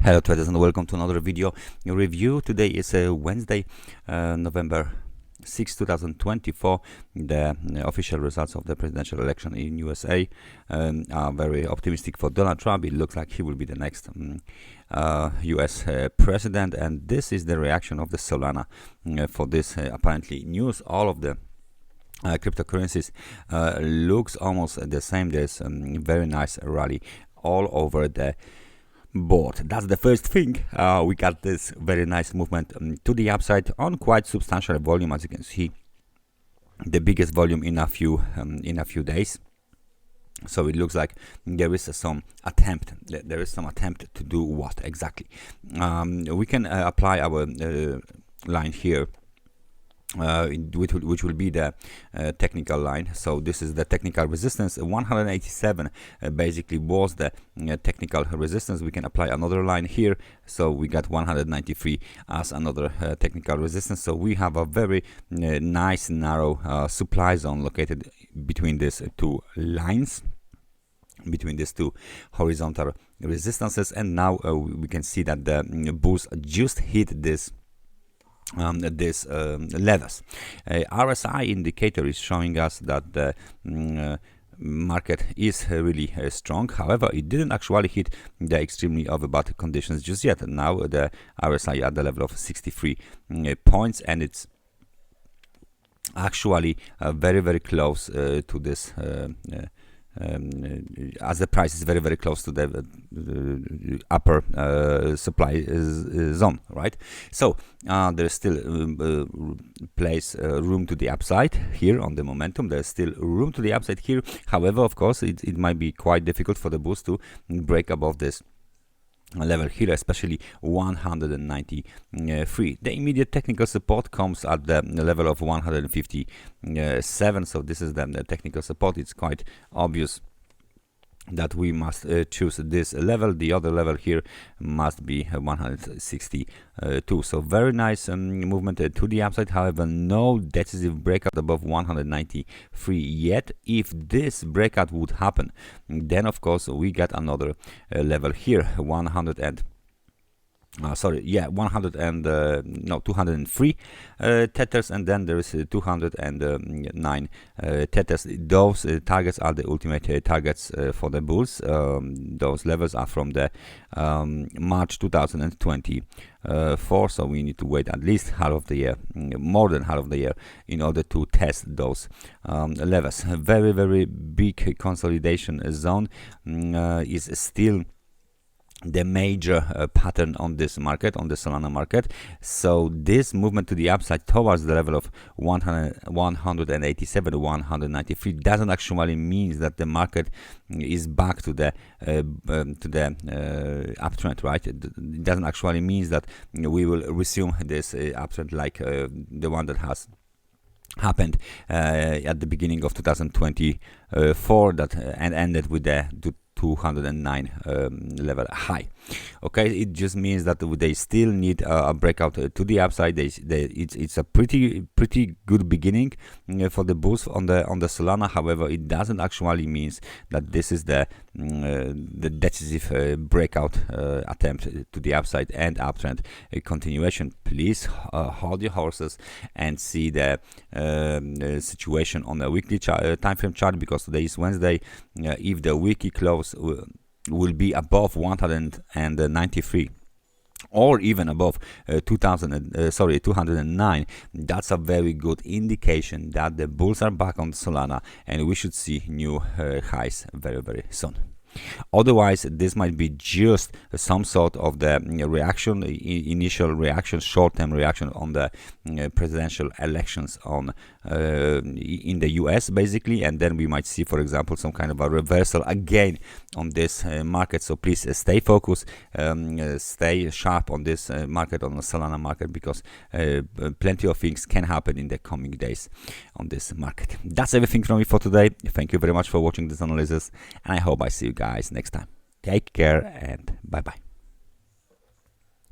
Hello traders, and welcome to another video review. Today is Wednesday, November 6, 2024. The official results of the presidential election in USA are very optimistic for Donald Trump. It looks like he will be the next US president, and this is the reaction of the Solana for this apparently news. All of the cryptocurrencies looks almost the same. There's very nice rally all over the board. That's the first thing. We got this very nice movement to the upside on quite substantial volume, as you can see, the biggest volume in a few days. So it looks like there is some attempt. To do what exactly? We can apply our line here, which will be the technical line. So this is the technical resistance. 187 basically was the technical resistance. We can apply another line here, so we got 193 as another technical resistance. So we have a very nice narrow supply zone located between these two lines, between these two horizontal resistances, and now we can see that the bulls just hit this levels. RSI indicator is showing us that the market is really strong. However, it didn't actually hit the extremely overbought conditions just yet. Now the RSI at the level of 63 points, and it's actually very close to this as the price is very close to the upper supply zone, right? So there's still room to the upside here on the momentum. There's still room to the upside here. However, of course, it might be quite difficult for the bulls to break above this level here, especially 193. The immediate technical support comes at the level of 157. So this is the technical support. It's quite obvious that we must choose this level. The other level here must be 162. So very nice movement to the upside. However, no decisive breakout above 193 yet. If this breakout would happen, then of course we get another level here, 203 tethers, and then there is 209 tethers. Those targets are the ultimate targets for the bulls. Those levels are from the March 2024, so we need to wait at least half of the year, more than half of the year, in order to test those levels. Very big consolidation zone is still the major pattern on this market, on the Solana market. So this movement to the upside towards the level of 187 to 193 doesn't actually mean that the market is back to the uptrend, right? It doesn't actually mean that we will resume this uptrend like the one that has happened at the beginning of 2024 that and ended with the 209 level high. Okay, it just means that they still need a breakout to the upside. It's a pretty good beginning for the bulls on the Solana. However, it doesn't actually means that this is the decisive breakout attempt to the upside and uptrend continuation. Please hold your horses and see the situation on the weekly time frame chart, because today is Wednesday. If the weekly close will be above 193 or even above 209, that's a very good indication that the bulls are back on Solana, and we should see new highs very soon. Otherwise, this might be just some sort of the reaction, initial reaction, short-term reaction on the presidential elections in the US, basically, and then we might see, for example, some kind of a reversal again on this market. So please stay focused, stay sharp on this market, on the Solana market, because plenty of things can happen in the coming days on this market. That's everything from me for today. Thank you very much for watching this analysis, and I hope I see you guys next time. Take care and bye bye.